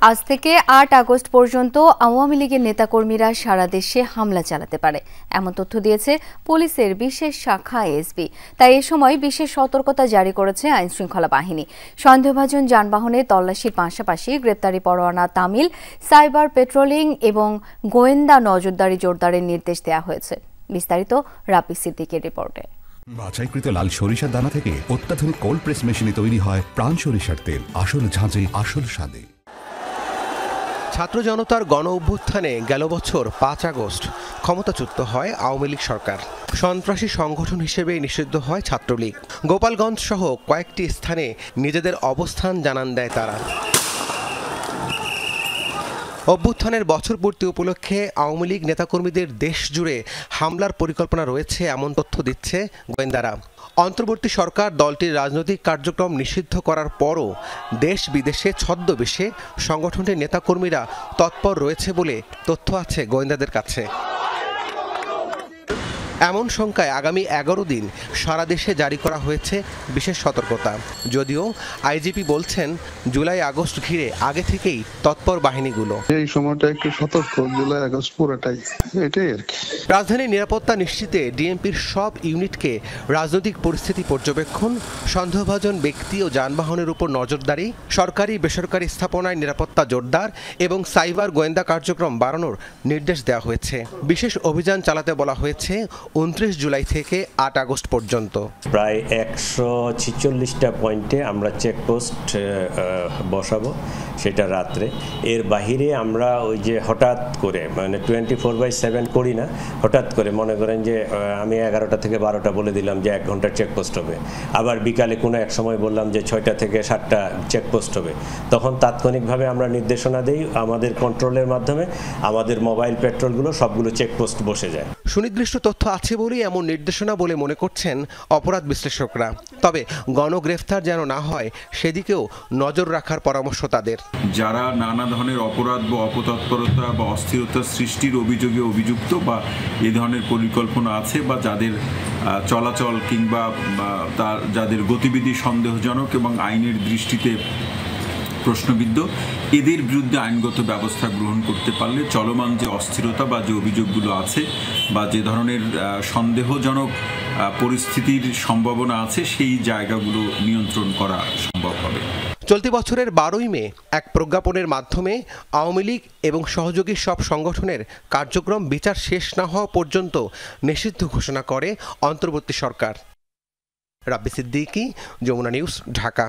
আজ থেকে ৮ আগস্ট পর্যন্ত আওয়ামী লীগের নেতাকর্মীরা সারা দেশে হামলা চালাতে পারে এমন তথ্য দিয়েছে পুলিশের বিশেষ শাখা এসবি। তাই এ সময় বিশেষ সতর্কতা জারি করেছে আইনশৃঙ্খলা বাহিনী। সন্দেহভাজন যানবাহনে তল্লাশির পাশাপাশি গ্রেপ্তারি পরোয়ানা তামিল, সাইবার পেট্রোলিং এবং গোয়েন্দা নজরদারি জোরদারের নির্দেশ দেওয়া হয়েছে। বিস্তারিত রাপি সিদ্দিকের রিপোর্টে। বাছাইকৃত লাল সরিষার দানা থেকে অত্যাধুনিক কোল্ড প্রেস মেশিনে তৈরি হয় প্রাণ সরিষার তেল, আসল ঝাঁঝে আসল স্বাদে। ছাত্র জনতার গণ অভ্যুত্থানে গেল বছর ৫ আগস্ট ক্ষমতাচ্যুত হয় আওয়ামী লীগ সরকার। সন্ত্রাসী সংগঠন হিসেবে নিষিদ্ধ হয় ছাত্রলীগ। গোপালগঞ্জ সহ কয়েকটি স্থানে নিজেদের অবস্থান জানান দেয় তারা। অভ্যুত্থানের বছর পূর্তি উপলক্ষে আওয়ামী লীগ নেতাকর্মীদের দেশ জুড়ে হামলার পরিকল্পনা রয়েছে এমন তথ্য দিচ্ছে গোয়েন্দারা। অন্তর্বর্তী সরকার দলটির রাজনৈতিক কার্যক্রম নিষিদ্ধ করার পরও দেশ বিদেশে ছদ্মবেশে সংগঠনটির নেতাকর্মীরা তৎপর রয়েছে বলে তথ্য আছে গোয়েন্দাদের কাছে। এমন শঙ্কায় আগামী ১১ দিন সারা দেশে জারি করা হয়েছে বিশেষ সতর্কতা। যদিও আইজিপি বলছেন জুলাই আগস্ট ঘিরে আগে থেকেই তৎপর বাহিনীগুলো। এই সময়টা একটু সতর্ক, জুলাই আগস্ট পুরোটাই এটাই আর কি। রাজধানীর নিরাপত্তা নিশ্চিতে ডিএমপির সব ইউনিটকে রাজনৈতিক পরিস্থিতি পর্যবেক্ষণ, সন্দেহভাজন ব্যক্তি ও যানবাহনের উপর নজরদারি, সরকারি বেসরকারি স্থাপনায় নিরাপত্তা জোরদার এবং সাইবার গোয়েন্দা কার্যক্রম বাড়ানোর নির্দেশ দেওয়া হয়েছে। বিশেষ অভিযান চালাতে বলা হয়েছে ২৯ জুলাই থেকে ৮ আগস্ট পর্যন্ত। প্রায় ১৪৬টা পয়েন্টে আমরা চেকপোস্ট বসাবো, সেটা রাত্রে। এর বাহিরে আমরা ওই যে হঠাৎ করে মানে 24/7 করি না, হঠাৎ করে মনে করেন যে আমি ১১টা থেকে ১২টা বলে দিলাম যে ১ ঘন্টার চেকপোস্ট হবে, আবার বিকালে কোনো এক সময় বললাম যে ৬টা থেকে ৭টা চেকপোস্ট হবে। তখন তাৎক্ষণিকভাবে আমরা নির্দেশনা দেই আমাদের কন্ট্রোলের মাধ্যমে, আমাদের মোবাইল পেট্রোলগুলো সবগুলো চেকপোস্ট বসে যায়। সুনির্দিষ্ট তথ্য আছে বলেই এমন নির্দেশনা বলে মনে করছেন অপরাধ বিশ্লেষকরা। তবে গণগ্রেফতার যেন না হয় সেদিকেও নজর রাখার পরামর্শ তাদের। যারা নানা ধরনের অপরাধ বা অপতৎপরতা বা অস্থিরতা সৃষ্টির অভিযোগে অভিযুক্ত বা এ ধরনের পরিকল্পনা আছে বা যাদের চলাচল কিংবা যাদের গতিবিধি সন্দেহজনক এবং আইনের দৃষ্টিতে প্রশ্নবিদ্ধ, এদের বিরুদ্ধে আইনগত ব্যবস্থা গ্রহণ করতে পারলে চলমান যে অস্থিরতা বা যে অভিযোগগুলো আছে বা যে ধরনের সন্দেহজনক পরিস্থিতির সম্ভাবনা আছে সেই জায়গাগুলো নিয়ন্ত্রণ করা সম্ভব হবে। চলতি বছরের ১২ই মে এক প্রজ্ঞাপনের মাধ্যমে আওয়ামী লীগ এবং সহযোগী সব সংগঠনের কার্যক্রম বিচার শেষ না হওয়া পর্যন্ত নিষিদ্ধ ঘোষণা করে অন্তর্বর্তী সরকার। রাব্বি সিদ্দিকী, যমুনা নিউজ, ঢাকা।